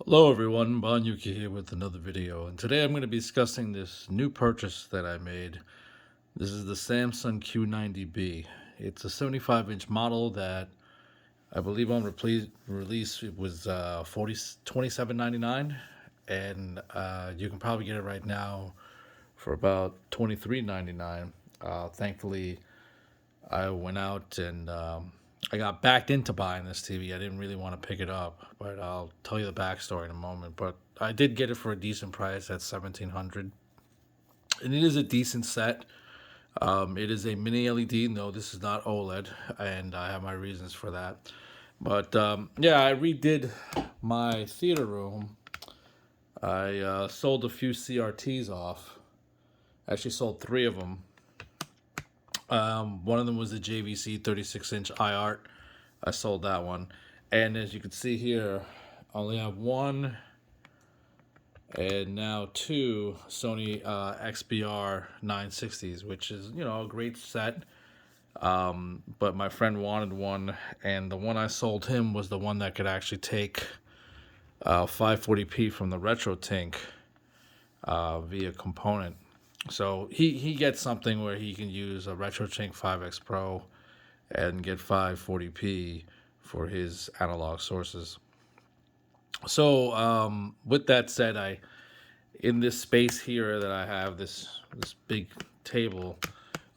Hello everyone, Banyuki here with another video, and today I'm going to be discussing this new purchase that I made. This is the Samsung Q90B. It's a 75-inch model that I believe on release it was 27.99, and you can probably get it right now for about 23.99. Thankfully, I went out and I got backed into buying this TV. I didn't really want to pick it up, but I'll tell you the backstory in a moment. But I did get it for a decent price at 1,700, and it is a decent set. It is a mini LED. No, this is not OLED, and I have my reasons for that. But yeah, I redid my theater room. I sold a few CRTs off. Actually, sold three of them. One of them was the JVC 36-inch iArt. I sold that one. And as you can see here, I only have one and now two Sony XBR 960s, which is, a great set. But my friend wanted one, and the one I sold him was the one that could actually take 540p from the RetroTink via component. So he gets something where he can use a RetroTink 5X Pro and get 540p for his analog sources. So with that said, in this space here that I have this big table,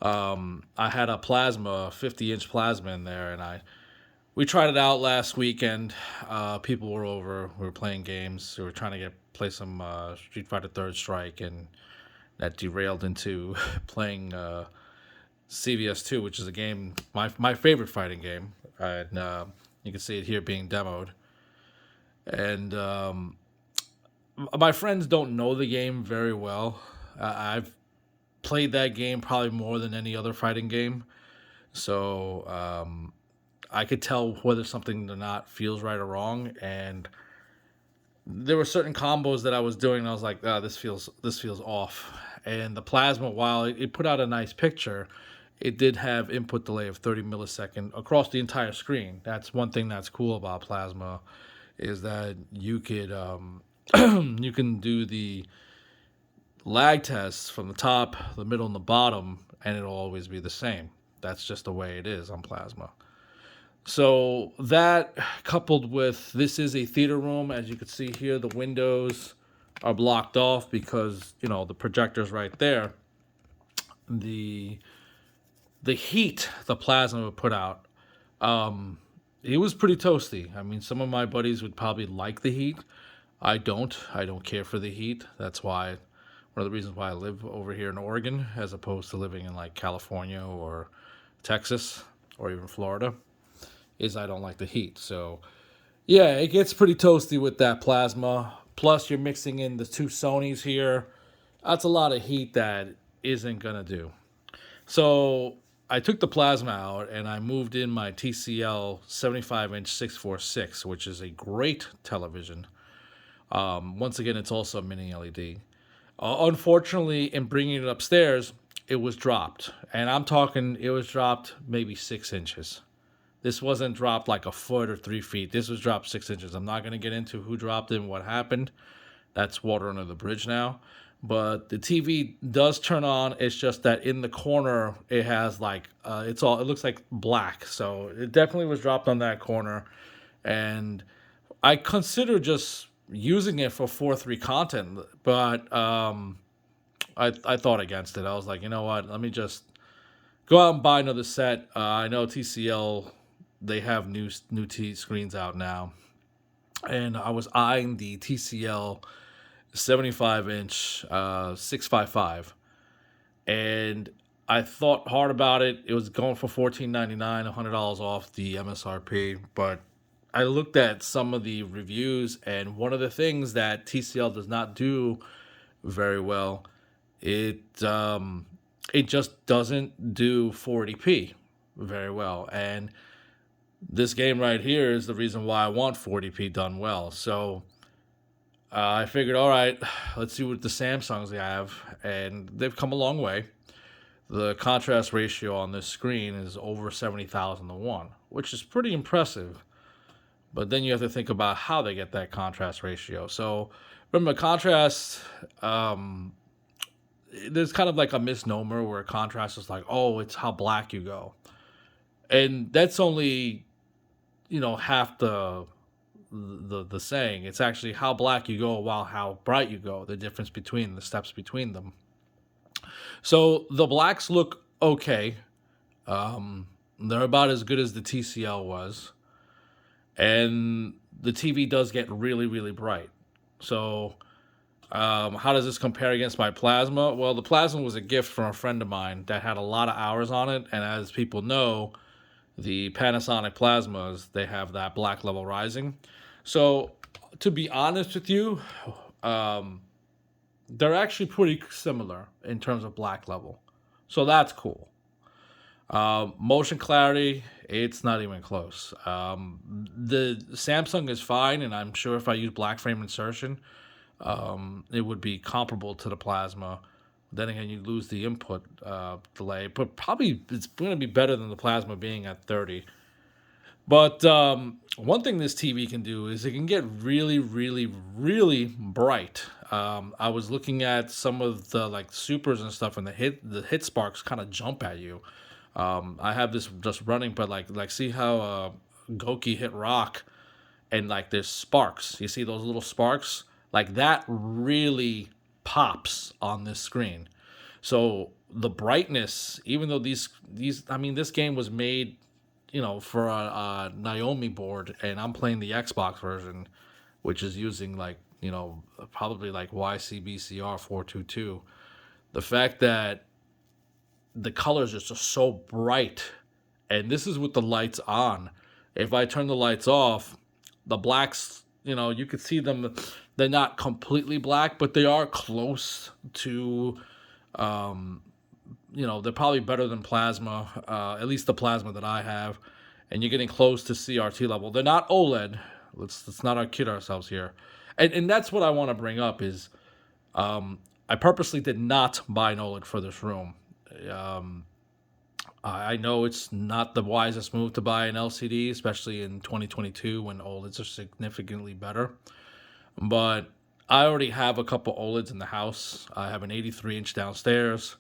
I had a plasma, 50-inch plasma in there, and we tried it out last weekend. People were over, we were playing games, we were trying to play some Street Fighter Third Strike, and that derailed into playing CVS2, which is a game, my favorite fighting game, and you can see it here being demoed. And my friends don't know the game very well. I've played that game probably more than any other fighting game, so I could tell whether something or not feels right or wrong. And there were certain combos that I was doing, and I was like, this feels off. And the plasma, while it put out a nice picture, it did have input delay of 30 millisecond across the entire screen. That's one thing that's cool about plasma, is that you could you can do the lag tests from the top, the middle, and the bottom, and it'll always be the same. That's just the way it is on plasma. So that, coupled with, this is a theater room, as you can see here, the windows are blocked off because the projector's right there. The heat the plasma would put out, it was pretty toasty. I mean, some of my buddies would probably like the heat. I don't care for the heat. That's why, one of the reasons why I live over here in Oregon as opposed to living in like California or Texas or even Florida, is I don't like the heat. So yeah, it gets pretty toasty with that plasma. Plus you're mixing in the two Sonys here. That's a lot of heat that isn't gonna do. So I took the plasma out and I moved in my TCL 75-inch 646, which is a great television. Once again, it's also a mini LED. Unfortunately, in bringing it upstairs, it was dropped. And I'm talking, it was dropped maybe 6 inches. This wasn't dropped like a foot or 3 feet. This was dropped 6 inches. I'm not going to get into who dropped it and what happened. That's water under the bridge now. But the TV does turn on. It's just that in the corner, it has like, it looks like black. So it definitely was dropped on that corner. And I consider just using it for 4.3 content, but I thought against it. I was like, you know what? Let me just go out and buy another set. I know TCL, they have new T screens out now, and I was eyeing the TCL 75-inch 655, and I thought hard about it. It was going for $14.99, $100 off the MSRP, but I looked at some of the reviews, and one of the things that TCL does not do very well, it just doesn't do 40p very well. And this game right here is the reason why I want 40p done well. So I figured, all right, let's see what the Samsungs have, and they've come a long way. The contrast ratio on this screen is over 70,000 to 1, which is pretty impressive. But then you have to think about how they get that contrast ratio. So remember, contrast, there's kind of like a misnomer where contrast is like, oh, it's how black you go. And that's only, half the saying. It's actually how black you go while how bright you go, the difference between the steps between them. So the blacks look okay. They're about as good as the TCL was. And the TV does get really, really bright. So, how does this compare against my plasma? Well, the plasma was a gift from a friend of mine that had a lot of hours on it. And as people know, the Panasonic plasmas, they have that black level rising. So, to be honest with you, they're actually pretty similar in terms of black level. So that's cool. Motion clarity, it's not even close. The Samsung is fine, and I'm sure if I use black frame insertion, it would be comparable to the plasma. Then again, you lose the input delay, but probably it's going to be better than the plasma being at 30. But one thing this TV can do is it can get really, really, really bright. I was looking at some of the like supers and stuff, and the hit sparks kind of jump at you. I have this just running, but like see how Goki hit rock, and like there's sparks. You see those little sparks? Like that really pops on this screen. So the brightness, even though this game was made, for a Naomi board, and I'm playing the Xbox version, which is using like, probably like YCBCR 422. The fact that the colors are just so bright, and this is with the lights on. If I turn the lights off, the blacks, you could see them. They're not completely black, but they are close to, they're probably better than plasma, at least the plasma that I have. And you're getting close to CRT level. They're not OLED. Let's not kid ourselves here. And that's what I want to bring up is, I purposely did not buy an OLED for this room. I know it's not the wisest move to buy an LCD, especially in 2022 when OLEDs are significantly better. But I already have a couple OLEDs in the house. I have an 83-inch downstairs.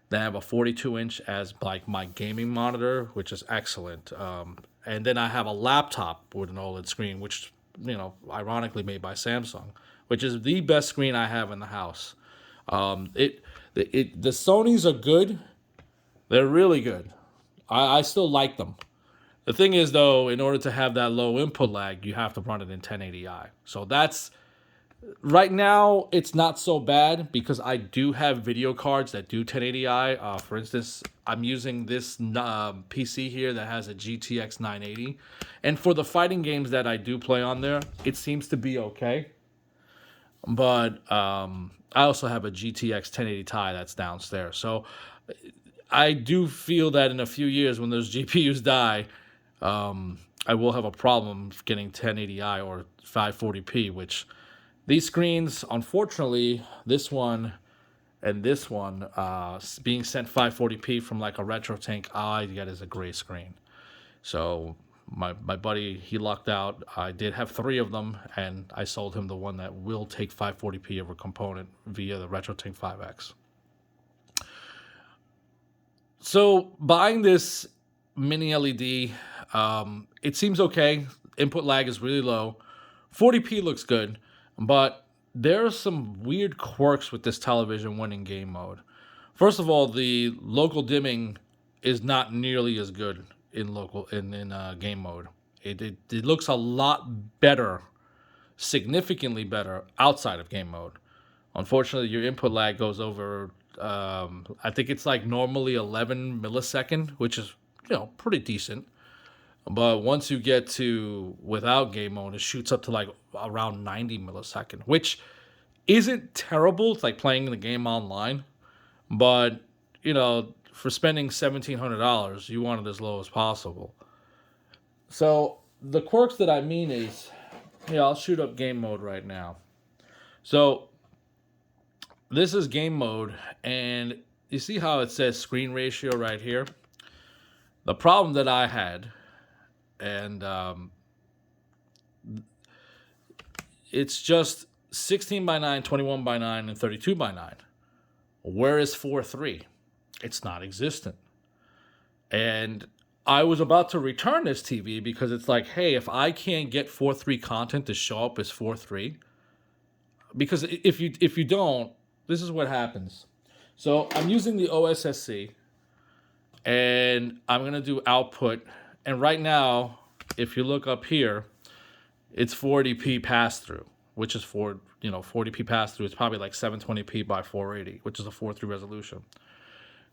Then I have a 42-inch as like my gaming monitor, which is excellent. And then I have a laptop with an OLED screen, which, ironically made by Samsung, which is the best screen I have in the house. The Sonys are good. They're really good. I still like them. The thing is, though, in order to have that low input lag, you have to run it in 1080i. So that's right now. It's not so bad because I do have video cards that do 1080i. For instance, I'm using this PC here that has a GTX 980, and for the fighting games that I do play on there, it seems to be okay. But I also have a GTX 1080 Ti that's downstairs. So I do feel that in a few years when those GPUs die, I will have a problem getting 1080i or 540p, which these screens, unfortunately, this one and this one, being sent 540p from like a RetroTink, all I get is a gray screen. So my buddy, he lucked out. I did have 3 of them, and I sold him the one that will take 540p over component via the RetroTink 5X. So buying this mini LED, it seems okay. Input lag is really low. 40p looks good, but there are some weird quirks with this television when in game mode. First of all, the local dimming is not nearly as good in game mode. It looks a lot better, significantly better outside of game mode. Unfortunately, your input lag goes over. I think it's like normally 11 millisecond, which is pretty decent. But once you get to without game mode, it shoots up to like around 90 millisecond, which isn't terrible. It's like playing the game online, but for spending $1,700, you want it as low as possible. So the quirks that I mean is, I'll shoot up game mode right now. So this is game mode, and you see how it says screen ratio right here? The problem that I had, and It's just 16 by 9, 21 by 9, and 32 by 9. Where is 4:3? It's not existent. And I was about to return this TV because it's like, hey, if I can't get 4:3 content to show up as 4:3, because if you don't, this is what happens. So I'm using the OSSC, and I'm gonna do output. And right now, if you look up here, it's 40p pass through, which is 40p pass through. It's probably like 720p by 480, which is a 4:3 resolution.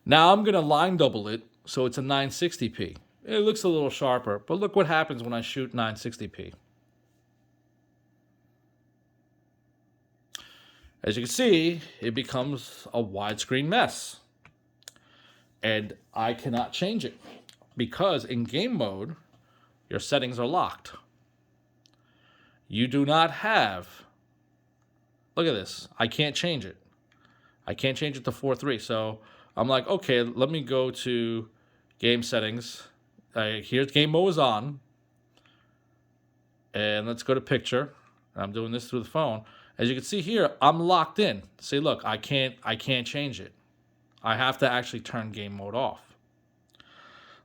Now I'm gonna line double it, so it's a 960p. It looks a little sharper, but look what happens when I shoot 960p. As you can see, it becomes a widescreen mess. And I cannot change it because in game mode, your settings are locked. You do not have, look at this, I can't change it. I can't change it to 4:3. So I'm like, okay, let me go to game settings. Here's game mode is on. And let's go to picture. I'm doing this through the phone. As you can see here, I'm locked in. See, look, I can't change it. I have to actually turn game mode off.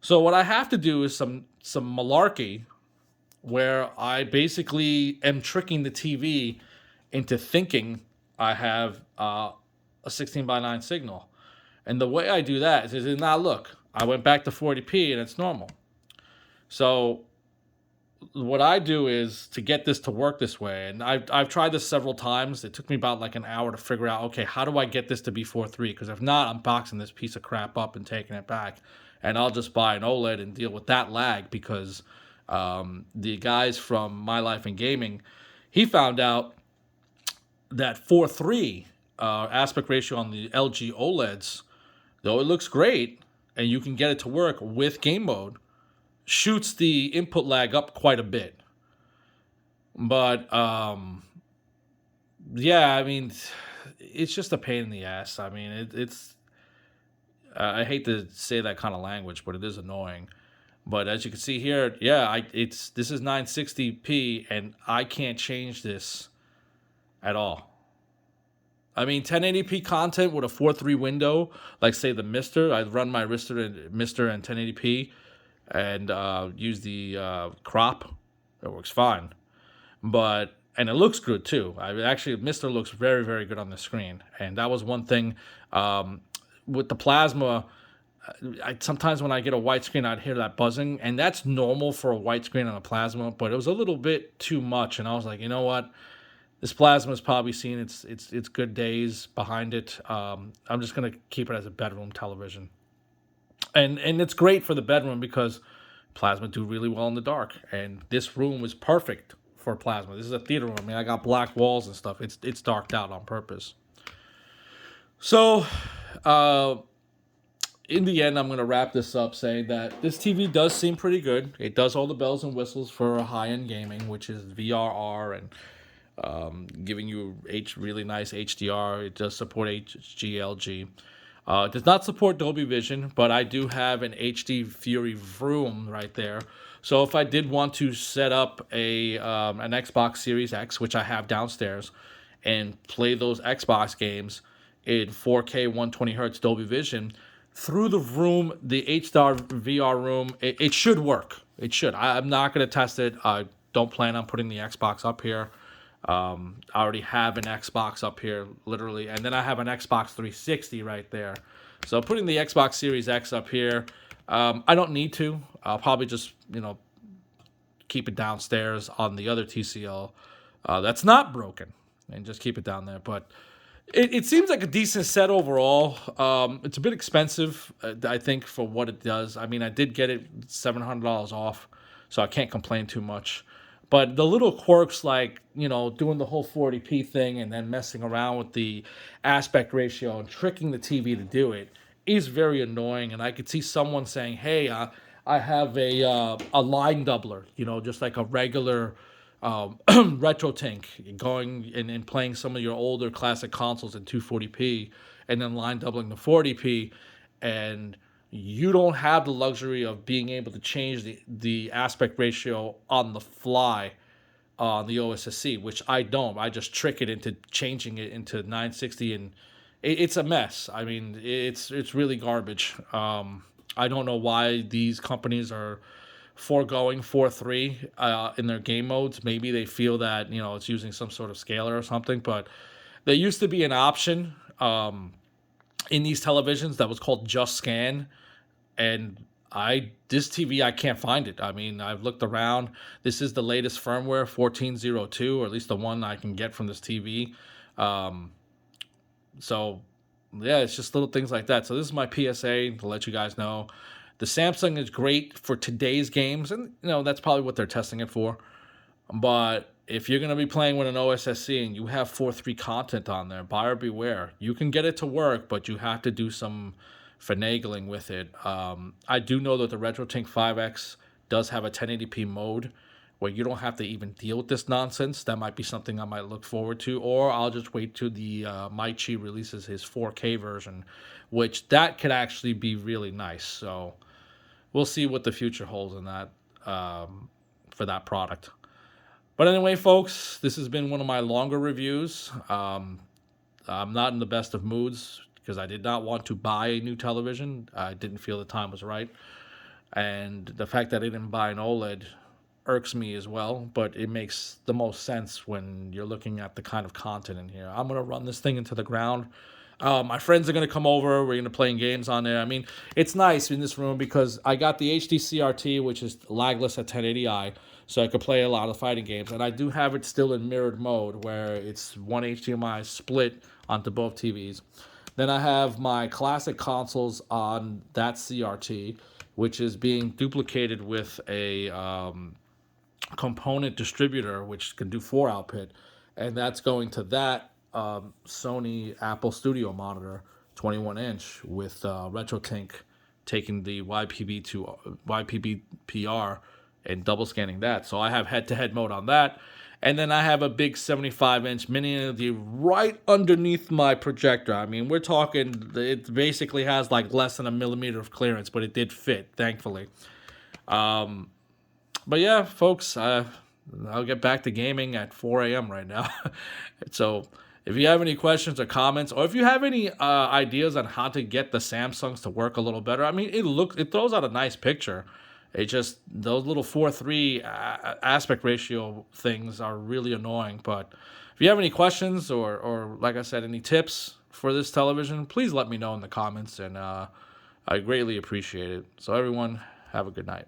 So what I have to do is some malarkey where I basically am tricking the TV into thinking I have a 16 by 9 signal. And the way I do that is now look, I went back to 40p and it's normal. So what I do is to get this to work this way, and I've tried this several times. It took me about like an hour to figure out, okay, how do I get this to be 4:3? Because if not, I'm boxing this piece of crap up and taking it back, and I'll just buy an OLED and deal with that lag. Because the guys from My Life in Gaming, he found out that 4:3 aspect ratio on the LG OLEDs, though it looks great and you can get it to work with game mode, shoots the input lag up quite a bit. But yeah, I mean, it's just a pain in the ass. I mean, it's I hate to say that kind of language, but it is annoying. But as you can see here, yeah, this is 960p, and I can't change this at all. I mean, 1080p content with a 4:3 window, like say the Mister, I'd run my Mister and 1080p, and use the crop. It works fine, and it looks good too. Actually, Mister looks very, very good on the screen, and that was one thing with the plasma. Sometimes when I get a white screen, I'd hear that buzzing, and that's normal for a white screen on a plasma, but it was a little bit too much, and I was like, you know what? This plasma is probably seen its good days behind it. I'm just gonna keep it as a bedroom television, and it's great for the bedroom because plasma do really well in the dark, and this room was perfect for plasma. This is a theater room. I mean, I got black walls and stuff. It's darked out on purpose. So, in the end, I'm going to wrap this up saying that this TV does seem pretty good. It does all the bells and whistles for high-end gaming, which is VRR and giving you really nice HDR. It does support HGLG. It does not support Dolby Vision, but I do have an HD Fury Vroom right there. So if I did want to set up an Xbox Series X, which I have downstairs, and play those Xbox games in 4K 120 hertz Dolby Vision through the room, the HDR VR room, it should work. It should. I'm not going to test it. I don't plan on putting the Xbox up here. I already have an Xbox up here, literally, and then I have an Xbox 360 right there. So putting the Xbox Series X up here, I don't need to. I'll probably just, keep it downstairs on the other TCL that's not broken, and just keep it down there. But it seems like a decent set overall. It's a bit expensive, I think, for what it does. I mean, I did get it $700 off, so I can't complain too much. But the little quirks like, doing the whole 40p thing and then messing around with the aspect ratio and tricking the TV to do it is very annoying. And I could see someone saying, hey, I have a line doubler, just like a regular RetroTink, going and playing some of your older classic consoles in 240p and then line doubling to 40p. And you don't have the luxury of being able to change the aspect ratio on the fly on the OSSC, which I don't. I just trick it into changing it into 960, and it's a mess. I mean, it's really garbage. I don't know why these companies are foregoing 4.3 in their game modes. Maybe they feel that it's using some sort of scaler or something. But there used to be an option in these televisions that was called Just Scan, and this TV, I can't find it. I mean, I've looked around. This is the latest firmware, 14.02, or at least the one I can get from this TV. So yeah, it's just little things like that. So this is my PSA to let you guys know. The Samsung is great for today's games, and that's probably what they're testing it for. But if you're going to be playing with an OSSC and you have 4.3 content on there, buyer beware. You can get it to work, but you have to do some finagling with it. I do know that the RetroTink 5X does have a 1080p mode where you don't have to even deal with this nonsense. That might be something I might look forward to, or I'll just wait till the Maichi releases his 4K version, which that could actually be really nice. So we'll see what the future holds in that for that product. But anyway, folks, this has been one of my longer reviews. I'm not in the best of moods because I did not want to buy a new television. I didn't feel the time was right. And the fact that I didn't buy an OLED irks me as well, but it makes the most sense when you're looking at the kind of content in here. I'm going to run this thing into the ground. My friends are going to come over. We're going to play games on there. I mean, it's nice in this room because I got the HD CRT, which is lagless at 1080i, so I could play a lot of fighting games. And I do have it still in mirrored mode where it's one HDMI split onto both TVs. Then I have my classic consoles on that CRT, which is being duplicated with a component distributor, which can do 4 output. And that's going to that Sony Apple Studio monitor, 21-inch, with RetroTink taking the YPB to YPBPR and double scanning that. So I have head-to-head mode on that. And then I have a big 75-inch mini LED right underneath my projector. I mean, we're talking, it basically has like less than a millimeter of clearance, but it did fit, thankfully. But yeah, folks, I'll get back to gaming at 4 a.m. right now. So if you have any questions or comments, or if you have any ideas on how to get the Samsungs to work a little better, I mean, it throws out a nice picture. It just, those little 4:3 aspect ratio things are really annoying. But if you have any questions or like I said, any tips for this television, please let me know in the comments, and I greatly appreciate it. So everyone, have a good night.